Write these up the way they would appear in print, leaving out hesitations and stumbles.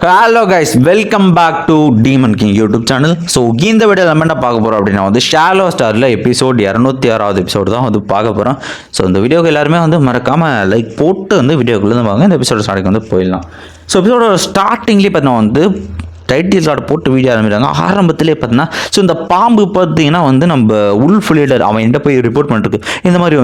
Hello guys, welcome back to demon king YouTube channel. So இந்த video நம்ம என்ன பார்க்க போகிறோம் அப்படின்னா ஷாலோ ஸ்டாரில் எபிசோட் 206வது எபிசோடு தான் பார்க்க போகிறோம். ஸோ இந்த வீடியோக்கு எல்லாருமே மறக்காமல் லைக் போட்டு வீடியோக்குள்ளே வாங்க. இந்த எபிசோட ஸ்டார்டிங் போயிடலாம். ஸோ எபிசோட ஸ்டார்டிங்லேயே பார்த்தீங்கன்னா டைட்டில் கார்டு போட்டு வீடியோ ஆரம்பிக்கிறாங்க. ஆரம்பத்திலே பார்த்தீங்கன்னா இந்த பாம்பு பார்த்தீங்கன்னா நம்ம உல்ஃப் லீடர் அவன் எந்த போய் ரிப்போர்ட் பண்ணிருக்கு இந்த மாதிரி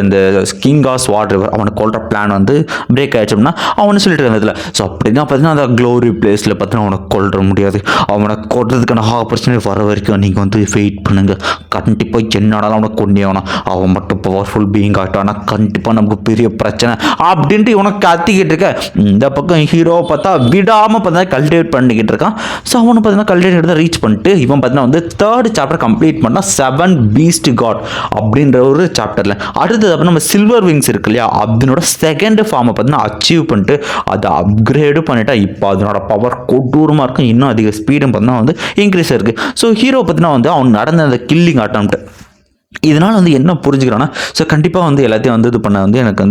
இந்த கிங் ஆஃப் வாட்டர் அவனை கொல்ற பிளான் பிரேக் ஆயிடுச்சோம்னா அவனு சொல்லிட்டு இருக்காங்க இதில். ஸோ அப்படின்னா பார்த்தீங்கன்னா அந்த க்ளோரி பிளேஸில் பார்த்தீங்கன்னா அவனை கொல்ற முடியாது. அவனை கொல்றதுக்கான ஆப்பர்ச்சுனிட்டி வர வரைக்கும் நீங்கள் வெயிட் பண்ணுங்க. கண்டிப்பாக என்னடாலும் அவனை கொண்டே ஆகணும். அவன் மட்டும் பவர்ஃபுல் பீயிங் ஆகிட்டானா கண்டிப்பாக நமக்கு பெரிய பிரச்சனை அப்படின்ட்டு இவனை கத்திக்கிட்டு இருக்க. இந்த பக்கம் ஹீரோவை பார்த்தா விடாமல் பார்த்தா கல்டிவேட் பண்ணிக்கிட்டு இருக்கான். ஸோ அவனு பார்த்தீங்கன்னா கல்டிவேட் தான் ரீச் பண்ணிட்டு இவன் பார்த்தீங்கன்னா 3rd சாப்டர் கம்ப்ளீட் பண்ணால் 7 பீஸ்ட் காட் அப்படின்ற ஒரு சாப்டரில் அடுத்தது அப்புறம் நம்ம சில்வர் விங்ஸ் இருக்கு இல்லையா, அதனோட 2nd ஃபார்மை பார்த்தீங்கன்னா அச்சீவ் பண்ணிட்டு அதை அப்கிரேடும் பண்ணிட்டா இப்போ அதனோட பவர் கொடூரமாக இருக்கும். இன்னும் அதிக ஸ்பீடும் பார்த்தீங்கன்னா இன்க்ரீஸ் ஆயிருக்கு. ஸோ ஹீரோ பார்த்தீங்கன்னா அவன் நடந்த அந்த கில்லிங் அட்டம்ப்ட் இதனால் என்ன புரிஞ்சுக்கிறான்னா ஸோ கண்டிப்பாக எல்லாத்தையும் இது பண்ண எனக்கு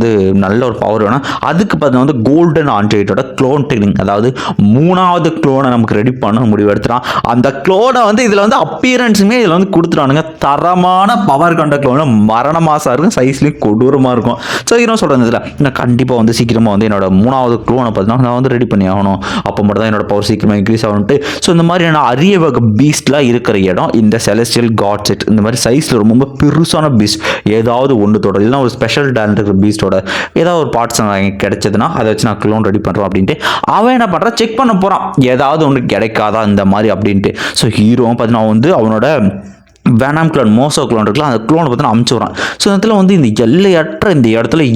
நல்ல ஒரு பவர் வேணும். அதுக்கு பார்த்தீங்கன்னா கோல்டன் ஆண்ட்ராய்டோட க்ளோன் டெக்னிக், அதாவது 3வது க்ளோனை நமக்கு ரெடி பண்ண முடிவு எடுத்துறான். அந்த க்ளோனை இதில் அப்பியரன்ஸுமே இதில் கொடுத்துட்டானுங்க. தரமான பவர் கொண்ட க்ளோனை மரண மாசாக இருக்கும், சைஸ்லேயும் கொடூரமாக இருக்கும். ஸோ இதெல்லாம் சொல்கிறது இதில் நான் கண்டிப்பாக சீக்கிரமாக என்னோட 3வது க்ளோனை பார்த்தீங்கன்னா நான் ரெடி பண்ணி ஆகணும். அப்போ மட்டும் தான் என்னோட பவர் சீக்கிரமாக இன்க்ரீஸ் ஆகணும்ட்டு. ஸோ இந்த மாதிரியான அரிய வகை பீஸ்ட்லாம் இருக்கிற இடம் இந்த செலஸ்டியல் காட் செட். இந்த மாதிரி சைஸில் ரொம்ப பெருசான பீஸ்ட் ஏதாவது ஒன்றுத்தோட இல்லைனா ஒரு ஸ்பெஷல் டேலண்ட் இருக்கிற பீஸ்டோட ஏதாவது ஒரு பார்ட்ஸ் கிடைச்சதுன்னா அதை வச்சு நான் க்ளோன் ரெடி பண்ணுறோம் அப்படின்ட்டு அவன் என்ன பண்ணுறான், செக் பண்ண போகிறான் ஏதாவது ஒன்று கிடைக்காதா இந்த மாதிரி அப்படின்ட்டு. ஸோ ஹீரோவும் பார்த்தீங்கன்னா அவனோட வேனாம் க்ளோன் மோசோ க்ளோன் இருக்கலாம், அந்த க்ளோனை பார்த்தீங்கன்னா அமுச்சு விட்றான். ஸோ இந்த இந்த எல்லையற்ற இந்த இடத்துல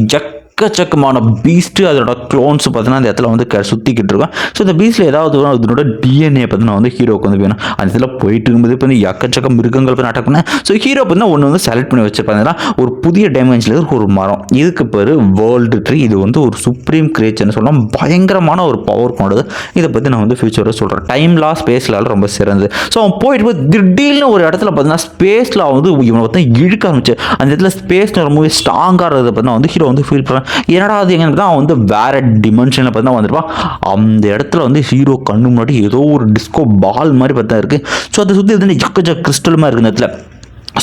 எக்கச்சக்கமான பீஸ்ட்டு அதோட க்ளோன்ஸ் பார்த்தீங்கன்னா அந்த இடத்துல சுற்றிக்கிட்டு இருக்கும். ஸோ இந்த பீஸ்ட்டில் ஏதாவது அதனோட டிஎன்ஏ பார்த்தீங்கன்னா ஹீரோக்கு வேணும். அந்த இடத்துல போயிட்டு இருக்கும்போது எக்கச்சக்க மிருகங்கள் அட்டாக் பண்ண. ஸோ ஹீரோ பார்த்தீங்கன்னா ஒன்று செலக்ட் பண்ணி வச்சிருப்பாங்க. ஒரு புதிய டைமென்ஷனில் இருக்க ஒரு மரம், இதுக்கு பேர் வேர்ல்டு ட்ரீ. இது ஒரு சுப்ரீம் கிரியேச்சர்னு சொல்லலாம், பயங்கரமான ஒரு பவர் கொண்டது. இதை பற்றி நான் ஃபியூச்சரில் சொல்கிறேன். டைம்லா ஸ்பேஸ்லால் ரொம்ப சிறந்தது. ஸோ அவன் போயிட்டு போய் திடீர்னு ஒரு இடத்துல பார்த்தீங்கன்னா ஸ்பேஸில் இவனை பார்த்தீங்கன்னா இழுக்க ஆரம்பிச்சு அந்த இடத்துல ஸ்பேஸில் ரொம்ப ஸ்ட்ராங்காக இருக்கிறத பார்த்தீங்கன்னா ஹீரோ ஃபீல் பண்ணுறான். என்னடா அது எங்கே தான் வேற டிமென்ஷனில் பார்த்தா வந்துருப்பான். அந்த இடத்துல ஹீரோ கண்ணு முன்னாடி ஏதோ ஒரு டிஸ்கோ பால் மாதிரி பார்த்தா இருக்குது. ஸோ அதை சுற்றி எக்கச்சக்க கிறிஸ்டல் மாதிரி இருக்குது இடத்துல.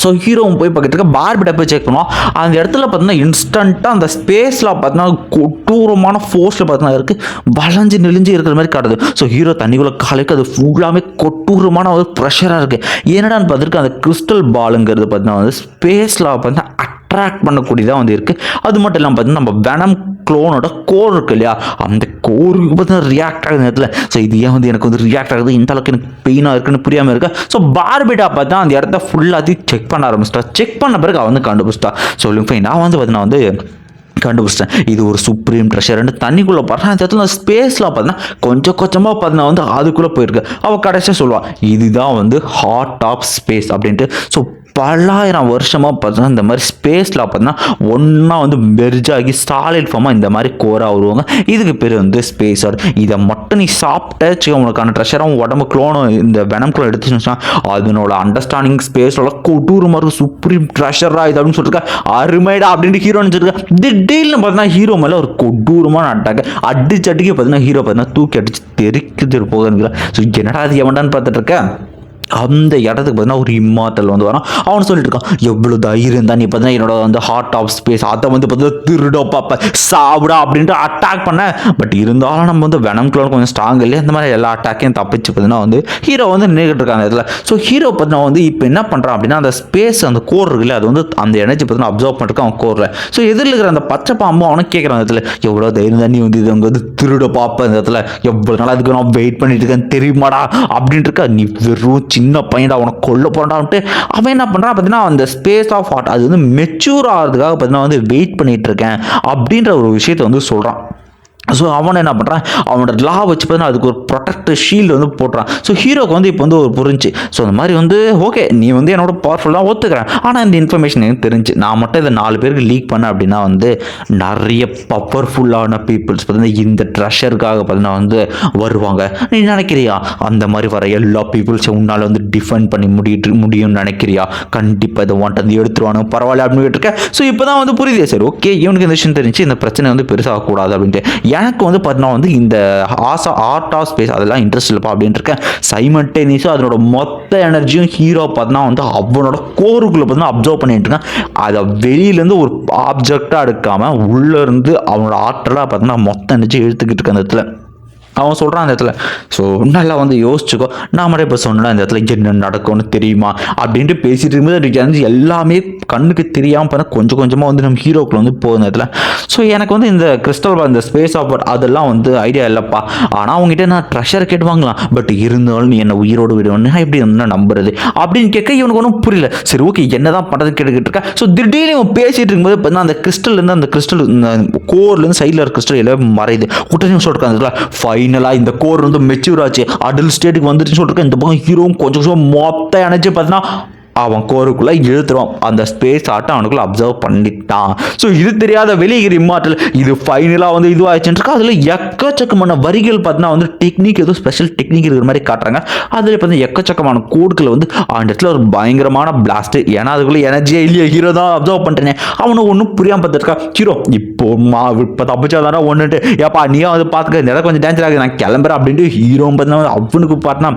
ஸோ ஹீரோவும் போய் பக்கத்துக்கு பார்பிட்ட போய் செக் பண்ணுவோம். அந்த இடத்துல பார்த்தீங்கன்னா இன்ஸ்டண்ட்டாக அந்த ஸ்பேஸில் பார்த்தீங்கன்னா கொடூரமான ஃபோர்ஸில் பார்த்தீங்கன்னா இருக்குது, வளைஞ்சு நெளிஞ்சு இருக்கிற மாதிரி காட்டுது. ஸோ ஹீரோ தண்ணிக்குள்ளே காலைக்கு அது ஃபுல்லாமே கொடூரமான ஒரு ப்ரெஷராக இருக்குது. என்னடான்னு பார்த்துருக்கு அந்த கிறிஸ்டல் பாலுங்கிறது பார்த்தீங்கன்னா ஸ்பேஸில் பார்த்தீங்கன்னா அட்ராக்ட் பண்ணக்கூடியதாக இருக்குது. அது மட்டும் இல்லாமல் பார்த்தீங்கன்னா நம்ம வெனம் க்ளோனோட கோர் இருக்கு இல்லையா, அந்த கோருக்கு பார்த்தீங்கன்னா ரியாக்ட் ஆகுது நேரத்தில். ஸோ இது ஏன் எனக்கு ரியாக்ட் ஆகுது, இந்த அளவுக்கு எனக்கு பெயினாக இருக்குன்னு புரியாமல் இருக்கா. ஸோ பார்பிட்டா பார்த்தா அந்த இடத்த ஃபுல்லாத்தையும் செக் பண்ண ஆரம்பிச்சிட்டா. செக் பண்ண பிறகு அவன் கண்டுபிடிச்சிட்டா. சொல்லுங்க ஃபைன், நான் பார்த்தீங்கன்னா கண்டுபிடிச்சிட்டேன் இது ஒரு சுப்ரீம் ட்ரெஷர்னு. தண்ணிக்குள்ளே பார்த்தா அந்த இடத்துல ஸ்பேஸில் பார்த்தீங்கன்னா கொஞ்சம் கொஞ்சமாக பார்த்தீங்கன்னா அதுக்குள்ளே போயிருக்கு. அவள் கடைசியாக சொல்லுவாள் இதுதான் ஹார்ட் ஆஃப் ஸ்பேஸ் அப்படின்ட்டு. ஸோ பல்லாயிரம் வருஷமாக பார்த்தீங்கன்னா இந்த மாதிரி ஸ்பேஸில் பார்த்தீங்கன்னா ஒன்றா மெர்ஜாகி சாலிட் ஃபார்மாக இந்த மாதிரி கோராக வருவாங்க. இதுக்கு பேர் ஸ்பேஸர். இதை மட்டும் நீ சாப்பிட்டாச்சு உனக்கான ட்ரெஷராக உடம்பு க்ளோனும் இந்த வெனம் க்ளோன் எடுத்துச்சுன்னா அதனோட அண்டர்ஸ்டாண்டிங் ஸ்பேஸோட கொடூரமாக இருக்கும் சுப்ரீம் ட்ரெஷராக இது அப்படின்னு சொல்லியிருக்கா. அருமைடா அப்படின்ட்டு ஹீரோ நினச்சிருக்கா. திடீர்னு பார்த்தீங்கன்னா ஹீரோ மேலே ஒரு கொடூரமான அட்டாக் அடிச்சடிக்கு பார்த்தீங்கன்னா ஹீரோ பார்த்தீங்கன்னா தூக்கி அடிச்சு தெறிக்கிட்டு போகுதுங்களா. ஸோ என்னடா அது எவன்டான்னு பார்த்துட்டு இருக்கேன். அந்த இடத்துக்கு பார்த்தீங்கன்னா ஒரு இம்மார்டல் வரான். அவன் சொல்லிட்டு இருக்கான் எவ்வளோ தைரியம் தான் நீ பார்த்தீங்கன்னா என்னோட ஹார்ட் ஆஃப் ஸ்பேஸ் அதை பார்த்தீங்கன்னா திருடோ பாப்பா சாப்பிடா அப்படின்ட்டு அட்டாக் பண்ண. பட் இருந்தாலும் நம்ம வெனம் க்ளோன் கொஞ்சம் ஸ்ட்ராங் இல்லையா, இந்த மாதிரி எல்லா அட்டாக்கையும் தப்பிச்சு பார்த்தீங்கன்னா ஹீரோ நின்றுட்டு இருக்காங்க இதில். ஸோ ஹீரோ பார்த்தீங்கன்னா இப்போ என்ன பண்ணுறான் அப்படின்னா அந்த ஸ்பேஸ் அந்த கோர் இருக்குல்ல அது அந்த எனர்ஜி பார்த்தீங்கன்னா அப்சர்வ் பண்ணிருக்கான் அவன் கோரில். ஸோ எதிரில் இருக்கிற அந்த பச்சை பாம்பும் அவனுக்கு கேட்குறான் இடத்துல எவ்வளோ தைரியம் தான் நீ இது திருட பாப்பா இந்த இடத்துல எவ்வளோ நாள் அதுக்கு நான் வெயிட் பண்ணிட்டு இருக்கேன் தெரியுமாடா அப்படின்ட்டு இருக்கா. நீ வெறும் சின்ன பையன்டா அவனை கொல்ல போறான்ட்டு அவன் என்ன பண்றான் பார்த்தீங்கன்னா அந்த ஸ்பேஸ் ஆஃப் ஹார்ட் அது மெச்சூர் ஆகிறதுக்காக பார்த்தீங்கன்னா வெயிட் பண்ணிட்டு இருக்கேன் அப்படின்ற ஒரு விஷயத்தை சொல்றான். ஸோ அவனை என்ன பண்ணுறான் அவனோட லா வச்சு பார்த்தீங்கன்னா அதுக்கு ஒரு ப்ரொடெக்டர் ஷீல்டு போட்டுறான். ஸோ ஹீரோக்கு இப்போ ஒரு புரிஞ்சு. ஸோ அந்த மாதிரி ஓகே நீ என்னோட பவர்ஃபுல்லாக ஒத்துக்கிறேன், ஆனால் இந்த இன்ஃபர்மேஷன் எனக்கு தெரிஞ்சு நான் மட்டும் இதை 4 பேருக்கு லீக் பண்ணேன் அப்படின்னா நிறைய பவர்ஃபுல்லான பீப்புள்ஸ் பார்த்தீங்கன்னா இந்த ட்ரெஷருக்காக பார்த்தீங்கன்னா வருவாங்க. நீ நினைக்கிறியா அந்த மாதிரி வர எல்லா பீப்புள்ஸையும் உன்னால் டிஃபெண்ட் பண்ணி முடியும்னு நினைக்கிறியா? கண்டிப்பாக இதை வாண்ட் எடுத்துருவானு பரவாயில்ல அப்படின்னு இருக்கேன். ஸோ இப்போ தான் புரியுது சரி ஓகே இவனுக்கு இந்த விஷயம் தெரிஞ்சு இந்த பிரச்சனை பெருசாகக்கூடாது அப்படின்ட்டு. எனக்கு வந்து பார்த்தீங்கன்னா வந்து இந்த ஆர்ட் ஆஃப் ஸ்பேஸ் அதெல்லாம் இன்ட்ரெஸ்ட் இல்லைப்பா அப்படின்ட்டு இருக்கேன். சைமல்டேனியஸாக அதனோட மொத்த எனர்ஜியும் ஹீரோ பார்த்தீங்கன்னா வந்து அவனோட கோருக்குள்ளே பார்த்தீங்கன்னா அப்சர்வ் பண்ணிட்டு இருக்கான். அதை வெளியிலேருந்து ஒரு ஆப்ஜெக்டாக எடுக்காமல் உள்ளேருந்து அவனோட ஆற்றலாக பார்த்தீங்கன்னா மொத்த எனர்ஜி எடுத்துக்கிட்டு இருக்க அந்த இடத்துல அவன் சொல்கிறான் அந்த இடத்துல. ஸோ நல்லா வந்து யோசிச்சுக்கோ, நான் மட்டும் இப்போ சொன்னா இந்த இடத்துல என்ன நடக்கும்னு தெரியுமா அப்படின்ட்டு பேசிட்டு இருக்கும்போது எனக்கு எல்லாமே கண்ணுக்கு தெரியாமல் பார்த்தா கொஞ்சம் கொஞ்சமாக வந்து நம்ம ஹீரோக்குள்ள வந்து போகுது இடத்துல. ஸோ எனக்கு வந்து இந்த கிறிஸ்டல் இந்த ஸ்பேஸ் ஆஃப் அதெல்லாம் வந்து ஐடியா இல்லைப்பா. ஆனால் அவங்ககிட்ட நான் ட்ரெஷர் கேட்டுவாங்களாம். பட் இருந்தாலும் நீ என்ன உயிரோடு விடுவேன்னு எப்படி என்ன நம்புறது அப்படின்னு கேட்க இவனுக்கு ஒன்றும் புரியல. சரி ஓகே என்னதான் பண்ணுறது கேட்டுக்கிட்டு இருக்கேன். ஸோ திடீர்னு இவன் பேசிட்டு இருக்கும்போது பார்த்தீங்கன்னா அந்த கிறிஸ்டல்லேருந்து அந்த கிறிஸ்டல் கோர்லேருந்து சைடில் இருக்க கிறிஸ்டல் எல்லாமே மறையுது. உடனே சொல்லிருக்காங்க ஃபைனலாக இந்த கோர் வந்து மெச்சூர் ஆச்சு, அடல்ட் ஸ்டேட்டுக்கு வந்துருச்சுன்னு சொல்லிட்டு இந்த பக்கம் ஹீரோவும் கொஞ்சம் கொஞ்சம் மொத்த எனர்ஜி பார்த்தீங்கன்னா அவன் கோருக்குள்ளே இழுத்துருவான். அந்த ஸ்பேஸ் ஆட்டம் அவனுக்குள்ள அப்சர்வ் பண்ணிட்டான். ஸோ இது தெரியாத வெளியே இம்மார்டல் இது ஃபைனலாக வந்து இதுவாகிச்சுருக்கு. அதில் எக்கச்சக்கமான வரிகள் பார்த்தீங்கன்னா வந்து டெக்னிக் ஏதோ ஸ்பெஷல் டெக்னிக் இருக்கிற மாதிரி காட்டுறாங்க. அதில் இப்போ வந்து எக்கச்சக்கமான கோடுகள் வந்து அந்த இடத்துல ஒரு பயங்கரமான பிளாஸ்ட். ஏன்னா அதுக்குள்ளே எனர்ஜியே இல்லையா, ஹீரோ தான் அப்சர்வ் பண்ணுறேன். அவனுக்கு ஒன்றும் புரியாமல் பார்த்துருக்கா. ஹீரோ இப்போ தப்பிச்சா தானே ஒன்றுட்டு ஏப்பா நீயும் வந்து பார்த்துக்க இந்த இடம் கொஞ்சம் டேஞ்சர் ஆகுது நான் கிளம்புறேன் அப்படின்ட்டு ஹீரோ பார்த்தீங்கன்னா அவனுக்கு பார்த்தனா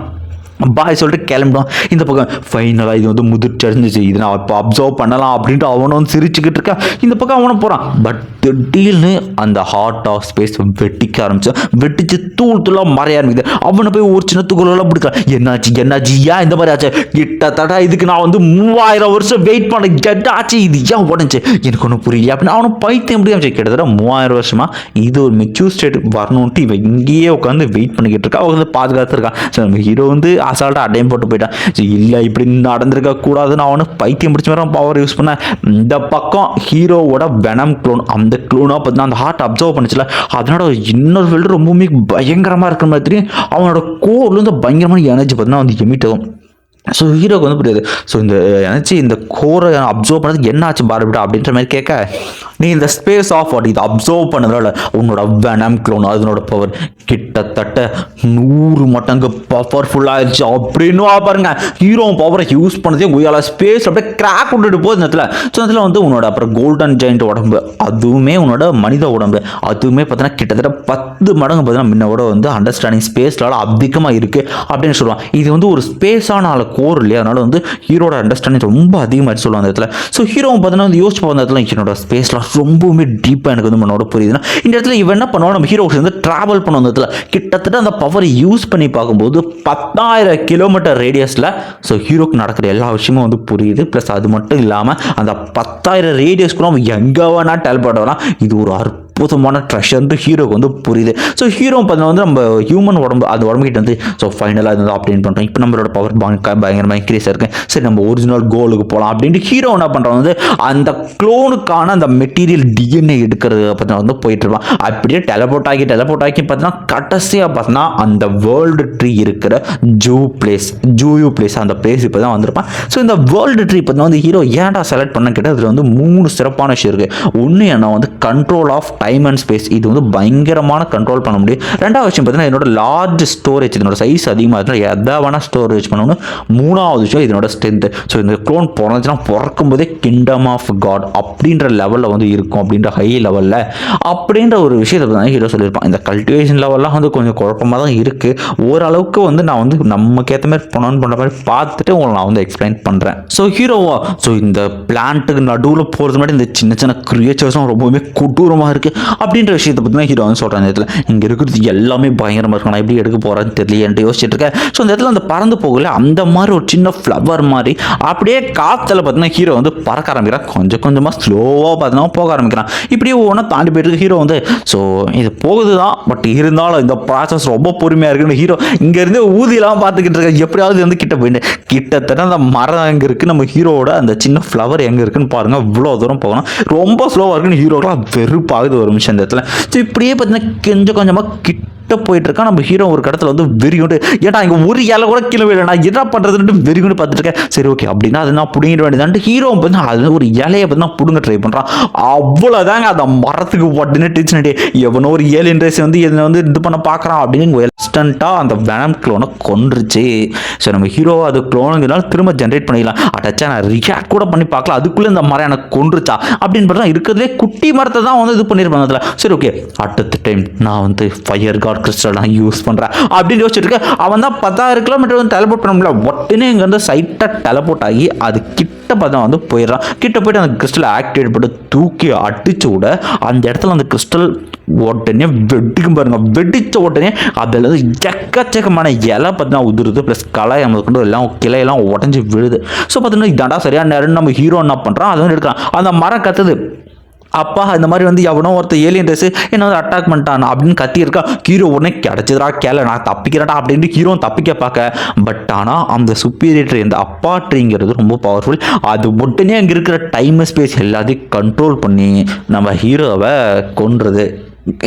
பாய் சொல்லிட்டு கிளம்பிடும். இந்த பக்கம் ஃபைனலாக இது வந்து முதிர்ச்சி அடைஞ்சிச்சு, இது நான் இப்போ அப்சர்வ் பண்ணலாம் அப்படின்ட்டு அவனும் வந்து சிரிச்சுக்கிட்டு இருக்கா. இந்த பக்கம் அவனை போகிறான். பட் திடீர்னு அந்த ஹார்ட் ஆஃப் ஸ்பேஸ் வெட்டிக்க ஆரம்பிச்சான். வெட்டிச்சு தூள் தூளாக மறைய ஆரம்பிக்குது. அவனை போய் ஒரு சின்ன துகளெல்லாம் பிடிக்கலாம். என்னாச்சு ஏன் இந்த மாதிரி ஆச்சு, கிட்டத்தட்ட இதுக்கு நான் வந்து 3000 வருஷம் வெயிட் பண்ண ஆச்சு, இது ஏன் உடஞ்சி எனக்கு ஒன்றும் புரியல அப்படின்னு அவனை பைத்தியம் முடியாம கிட்டத்தட்ட 3000 வருஷமா இது ஒரு மெச்சூர் ஸ்டேட் வரணுன்ட்டு இவன் இங்கேயே உட்காந்து வெயிட் பண்ணிக்கிட்டு இருக்கா. அவங்க வந்து பாதுகாத்துருக்கான். ஸோ நம்ம ஹீரோ வந்து அசால்ட்டாக அடையம் போட்டு போயிட்டான். இல்லை இப்படி நடந்திருக்க கூடாதுன்னு அவனு பைத்தியம் பிடிச்ச மாதிரி பவர் யூஸ் பண்ண. இந்த பக்கம் ஹீரோவோட வெனம் க்ளோன் அந்த க்ளோனாக பார்த்தீங்கன்னா அந்த ஹார்ட் அப்சர்வ் பண்ணிச்சுல, அதனோட இன்னொரு ஃபீல்டு ரொம்பவுமே பயங்கரமாக இருக்கிற மாதிரி அவனோட கோர்லேருந்து பயங்கரமான எனர்ஜி பார்த்தீங்கன்னா வந்து எமிட் ஆகும். ஸோ ஹீரோக்கு வந்து புரியாது. ஸோ இந்த எனர்ஜி இந்த கோரை அப்சர்வ் பண்ணதுக்கு என்ன ஆச்சு பாருடா அப்படின்ற மாதிரி கேட்க, நீ இந்த ஸ்பேஸ் ஆஃப் இதை அப்சர்வ் பண்ணதால உன்னோட வெனம் க்ளோன் அதனோட பவர் கிட்டத்தட்ட 100 மடங்கு பவர்ஃபுல்லாகிடுச்சு அப்படின்னு பாருங்க. ஹீரோ பவரை யூஸ் பண்ணதே உயால ஸ்பேஸ் அப்படியே கிராக் விட்டுட்டு போகுது இந்த இடத்துல. ஸோ அதில் வந்து உன்னோட அப்புறம் கோல்டன் ஜெயிண்ட் உடம்பு அதுவுமே உன்னோட மனித உடம்பு அதுவுமே பார்த்தீங்கன்னா கிட்டத்தட்ட 10 மடங்கு பார்த்தீங்கன்னா முன்னோட வந்து அண்டர்ஸ்டாண்டிங் ஸ்பேஸ்னால அதிகமாக இருக்குது அப்படின்னு சொல்லுவான். இது வந்து ஒரு ஸ்பேஸான கோர் இல்லையா, அதனால வந்து ஹீரோட அண்டர்ஸ்டாண்டிங் ரொம்ப அதிகமாக சொல்லுவாங்க அந்த இடத்துல. ஸோ ஹீரோ பார்த்தீங்கன்னா வந்து யோசிச்சு போகிற இடத்துல என்னோட ஸ்பேஸ்லாம் ரொம்பவுமே டீப்பாக எனக்கு வந்து மனோட புரியுதுன்னா இந்த இடத்துல இவன் என்ன பண்ணுவான், நம்ம ஹீரோ வந்து ட்ராவல் பண்ண அந்த இடத்துல கிட்டத்தட்ட அந்த பவரை யூஸ் பண்ணி பார்க்கும்போது 10,000 கிலோமீட்டர் ரேடியஸில் ஸோ ஹீரோக்கு நடக்கிற எல்லா விஷயமும் வந்து புரியுது. ப்ளஸ் அது மட்டும் இல்லாமல் அந்த 10,000 ரேடியஸ்க்குள்ள அவன் எங்கே வேணா டெலிபோர்ட் வரலாம். இது ஒரு அற்புதமான ட்ரெஷர்ன்ட்டு ஹீரோக்கு வந்து புரியுது. ஸோ ஹீரோ பார்த்தீங்கன்னா வந்து நம்ம ஹியூமன் உடம்பு அந்த உடம்புக்கிட்ட வந்து ஸோ ஃபைனலாக இது ஆப்டேட் பண்ணுறோம். இப்போ நம்மளோட பவர் பயங்கரமாக இன்க்ரீஸ் இருக்கு. சரி நம்ம ஒரிஜினல் கோலுக்கு போகலாம் அப்படின்ட்டு ஹீரோ என்ன பண்ணுறோம் வந்து அந்த க்ளோனுக்கான அந்த மெட்டீரியல் டிஎன்ஏ எடுக்கிறது பார்த்தீங்கன்னா வந்து போயிட்டு இருப்பான். அப்படியே டெலபோர்ட் ஆகி பார்த்தீங்கன்னா கடைசியாக பார்த்தீங்கன்னா அந்த வேர்ல்டு ட்ரீ இருக்கிற ஜூயூ பிளேஸ் அந்த பிளேஸ் இப்போ தான் வந்திருப்பான். ஸோ இந்த வேர்ல்டு ட்ரீ பார்த்தீங்கன்னா வந்து ஹீரோ ஏன்டா செலக்ட் பண்ண கேட்டால் அதில் வந்து 3 சிறப்பான விஷயம் இருக்குது. ஒன்று என்ன வந்து control of time and space, இது வந்து பயங்கரமான கண்ட்ரோல் பண்ண முடியும். ரெண்டாவது விஷயம் பார்த்தீங்கன்னா என்னோட லார்ஜ் ஸ்டோரேஜ், இதனோட சைஸ் அதிகமாக இருந்தால் எதை வேணால் ஸ்டோரேஜ் பண்ணணும். மூணாவது விஷயம் இதனோட ஸ்ட்ரென்த். ஸோ இந்த க்ளோன் பிறந்துச்சுன்னா பிறக்கும் போதே கிங்டம் ஆஃப் காட் அப்படின்ற லெவலில் வந்து இருக்கும், அப்படின்ற ஹை லெவலில் அப்படின்ற ஒரு விஷயத்தை தான் ஹீரோ சொல்லியிருப்பான். இந்த கல்டிவேஷன் லெவல்லாம் வந்து கொஞ்சம் குழப்பமாக தான் இருக்குது. ஓரளவுக்கு வந்து நான் வந்து நமக்கு ஏற்ற மாதிரி ப்ரொனவுன்ஸ் பண்ணுற மாதிரி பார்த்துட்டு உங்களை நான் வந்து எக்ஸ்பிளைன் பண்ணுறேன். ஸோ ஹீரோவா ஸோ இந்த பிளான்ட்டுக்கு நடுவில் போகிறது மாதிரி இந்த சின்ன சின்ன கிரியேச்சர்ஸும் ரொம்பவுமே கொடூரமாக இருக்குது அப்படின்ற விஷயத்தை பற்றி ஹீரோ வந்து சொல்கிறேன். இந்த இடத்துல இங்கே இருக்கிறது எல்லாமே பயங்கரமாக இருக்கும், நான் எப்படி எடுக்க போகிறேன்னு தெரியலன்ட்டு யோசிச்சுட்டு இருக்கேன். ஸோ இந்த இடத்துல அந்த பறந்து போகல அந்த மாதிரி ஒரு சின்ன ஃப்ளவர் மாதிரி அப்படியே காற்றுல பார்த்தீங்கன்னா ஹீரோ வந்து பறக்க ஆரம்பிக்கிறான். கொஞ்சம் கொஞ்சமாக ஸ்லோவாக பார்த்தீங்கன்னா போக ஆரம்பிக்கிறான். இப்படியே ஒவ்வொன்றா தாண்டி போயிட்டு ஹீரோ வந்து ஸோ இது போகுது தான், பட் இருந்தாலும் இந்த ப்ராசஸ் ரொம்ப பொறுமையாக இருக்குன்னு ஹீரோ இங்கேருந்து ஊதியெல்லாம் பார்த்துக்கிட்டு இருக்க எப்படியாவது வந்து கிட்ட போயிட்டு கிட்டத்தட்ட அந்த மரம் எங்கே இருக்குது, நம்ம ஹீரோவோட அந்த சின்ன ஃப்ளவர் எங்கே இருக்குன்னு பாருங்கள். இவ்வளோ தூரம் போகணும், ரொம்ப ஸ்லோவாக இருக்குன்னு ஹீரோக்கெலாம் வெறுப்பாகுது ஒரு நிமிஷம் இந்த இடத்துல. ஸோ இப்படியே பார்த்தீங்கன்னா கொஞ்சம் கொஞ்சமாக கிட்ட போயிட்டு இருக்கா. நம்ம ஹீரோ ஒரு கடத்தில் வந்து வெறிகுண்டு ஏன்னா இங்கே ஒரு இலை கூட கீழே விட நான் என்ன பண்ணுறதுன்னு வெறிகுண்டு பார்த்துட்டு இருக்கேன். சரி ஓகே அப்படின்னா அது நான் பிடிங்கிட வேண்டியதான்ட்டு ஹீரோ வந்து அது ஒரு இலையை பார்த்து நான் பிடுங்க ட்ரை பண்ணுறான். அவ்வளோதாங்க அந்த மரத்துக்கு உடனே டீச்சர் எவனோ ஒரு ஏலியன் ரேஸ் வந்து என்னை வந்து இது பண்ண பார்க்குறான் அப்படின்னு இன்ஸ்டண்ட்டாக அந்த வெனம் க்ளோனை கொன்றுச்சு. ஸோ நம்ம ஹீரோவை அது க்ளோனுங்கிறனால திரும்ப ஜென்ரேட் பண்ணிக்கலாம். அட்டாச்சா நான் ரியாக்ட் கூட பண்ணி பார்க்கல, அதுக்குள்ளே இந்த மரம் எனக்கு கொன்றுச்சா அப்படின்னு பார்த்தா இருக்கிறதுலே குட்டி மரத்தை தான் வந்து இது பண்ணியிருப்பாங்க அதில். சரி ஓகே, அடுத்த டைம் நான் வந்து ஃபயர் காட் கிறிஸ்டல் நான் யூஸ் பண்ணுறேன் அப்படின்னு யோசிச்சுட்டு இருக்கேன். அவன் தான் 10,000 கிலோமீட்டர் வந்து டெலபோர்ட் பண்ண முடியல, உடனே இங்கேருந்து சைட்டாக டெலபோர்ட் ஆகி அது கிட்ட பார்த்தா வந்து போயிடுறான். கிட்ட போயிட்டு அந்த கிறிஸ்டலை ஆக்டிவேட் பண்ணி தூக்கி அடிச்சு விட அந்த இடத்துல அந்த கிறிஸ்டல் உடனே வெடிக்கும் பாருங்க. வெடிச்ச உடனே அதில் எக்கச்சக்கமான இலை பார்த்தீங்கன்னா உதிருது, ப்ளஸ் களை கொண்டு எல்லாம் கிளையெல்லாம் உடஞ்சி விழுது. ஸோ பார்த்தீங்கன்னா இதாண்டா சரியான நேரம் நம்ம ஹீரோ என்ன பண்ணுறான், அதை வந்து எடுக்கிறான். அந்த மரம் கத்துது, அப்பா இந்த மாதிரி வந்து எவனோ ஒருத்தர் ஏலியன் ரேஸ் என்ன வந்து அட்டாக் பண்ணிட்டான் அப்படின்னு கத்தியிருக்கா. ஹீரோ உடனே கிடச்சிதுரா கேள நான் தப்பிக்கிறேன்டா அப்படின்ட்டு ஹீரோ தப்பிக்க பார்க்க. பட் ஆனால் அந்த சுப்பீரியர் ட்ரீ, இந்த அப்பா ட்ரீங்கிறது ரொம்ப பவர்ஃபுல். அது உடனே அங்கே இருக்கிற டைம் ஸ்பேஸ் எல்லாத்தையும் கண்ட்ரோல் பண்ணி நம்ம ஹீரோவை கொன்றுது,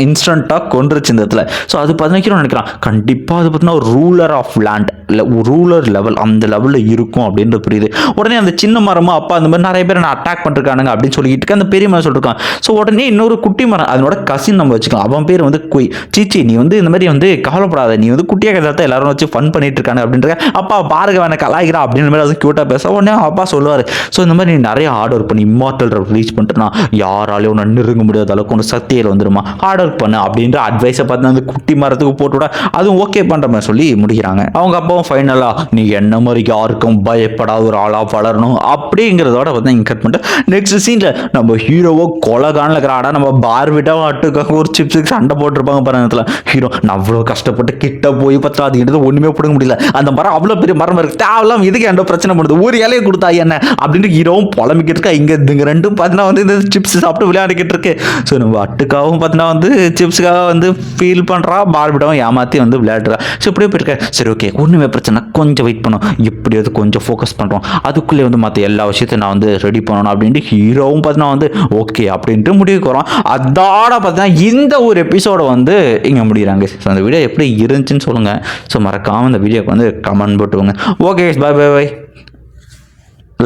இன்ஸ்டண்ட்டாக கொன்றுச்சு இந்த இடத்துல. ஸோ அது பார்த்தீங்கன்னா நினைக்கிறான் கண்டிப்பாக அது பார்த்தீங்கன்னா ஒரு ரூலர் ஆஃப் லேண்ட் இல்லை ரூலர் லெவல் அந்த லெவலில் இருக்கும் அப்படின்றது புரியுது. உடனே அந்த சின்ன மரமாக அப்பா அந்த மாதிரி நிறைய பேர் நான் அட்டாக் பண்ணிருக்கானுங்க அப்படின்னு சொல்லிட்டு அந்த பெரிய மரம் சொல்லியிருக்கான். ஸோ உடனே இன்னொரு குட்டி மரம், அதனோட கசின் நம்ம வச்சுக்கலாம், அவன் பேர் வந்து குய். சீச்சி நீ வந்து இந்த மாதிரி வந்து கவலைப்படாத, நீ வந்து குட்டியாக கதை எல்லாரும் வச்சு ஃபன் பண்ணிட்டு இருக்காங்க அப்படின்ற அப்பா பாருங்க வேணா கலாய்க்கிறா அப்படின்ற மாதிரி அது க்யூட்டாக பேச. உடனே அப்பா சொல்லுவார், ஸோ இந்த மாதிரி நீ நிறைய ஹார்ட் ஒர்க் பண்ணி இம்மார்டல் ரீச் பண்ணிட்டு நான் யாராலையும் ஒன்று நெருங்க முடியாத அளவுக்கு ஒன்று சக்தியில் வந்துடுமா, ஹார்ட் ஒர்க் பண்ணு அப்படின்ற அட்வைஸை பார்த்து அந்த குட்டி மரத்துக்கு போட்டு விட அதுவும் ஓகே பண்ணுற மாதிரி சொல்லி முடிக்கிறாங்க. அவங்க அப்பாவும் ஃபைனலாக நீ என்ன மாதிரி யாருக்கும் பயப்படாத ஒரு ஆளாக வளரணும் அப்படிங்கிறதோட வந்து இங்கே கட் பண்ணிட்டு நெக்ஸ்ட் சீனில் நம்ம ஹீரோவோ கொலகானில் இருக்கிறாடா நம்ம பார்விட்டாவும் அட்டுக்காக ஒரு சிப்ஸுக்கு சண்டை போட்டிருப்பாங்க பாருங்க. ஹீரோ நான் அவ்வளோ கஷ்டப்பட்டு கிட்ட போய் பார்த்தா அது கிட்ட ஒன்றுமே பிடிக்க முடியல, அந்த மரம் அவ்வளோ பெரிய மரம் இருக்கு தேவையில்லாம இதுக்கு எந்த பிரச்சனை பண்ணுது, ஒரு இலையை கொடுத்தா என்ன அப்படின்னு ஹீரோவும் புலம்பிக்கிட்டு இருக்கா. இங்கே இதுங்க ரெண்டும் பார்த்தீங்கன்னா வந்து இந்த சிப்ஸ் சாப்பிட்டு விளையாடிக்கிட்டு இருக்கு. ஸோ நம்ம அட்டுக்காவும் பார்த்தீங்கன்னா வந்து சிப்ஸுக்காக வந்து ஃபீல் பண்ணுறா, பார்பிட்டாவும் ஏமாற்றி வந்து விளையாடுறா. ஸோ இப்படியே போயிருக்கேன். சரி ஓகே ஒன்றுமே பிரச்சனை, கொஞ்சம் வெயிட் பண்ணோம், எப்படியாவது கொஞ்சம் ஃபோக்கஸ் பண்ணுறோம், அதுக்குள்ளே வந்து மற்ற எல்லா விஷயத்தையும் நான் வந்து ரெடி பண்ணணும் அப்படின்ட்டு ஹீரோவும் பார்த்தீங்கன்னா வந்து ஓகே அப்படின்ட்டு முடிவுக்கு வரோம். அதோட பார்த்தீங்கன்னா இந்த ஒரு எபிசோட வந்து இங்கே முடிகிறாங்க. ஸோ அந்த வீடியோ எப்படி இருந்துச்சுன்னு சொல்லுங்கள். ஸோ மறக்காமல் இந்த வீடியோக்கு வந்து கமெண்ட் போட்டுவோங்க. Okay bye bye bye,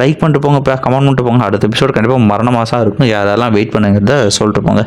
like பண்ணிட்டு போங்க, இப்போ கமெண்ட் பண்ணிட்டு போங்க. அடுத்த எபிசோடு கண்டிப்பாக மரண மாதம் இருக்கும், யாரெல்லாம் வெயிட் பண்ணுங்கிறத சொல்லிட்டு போங்க.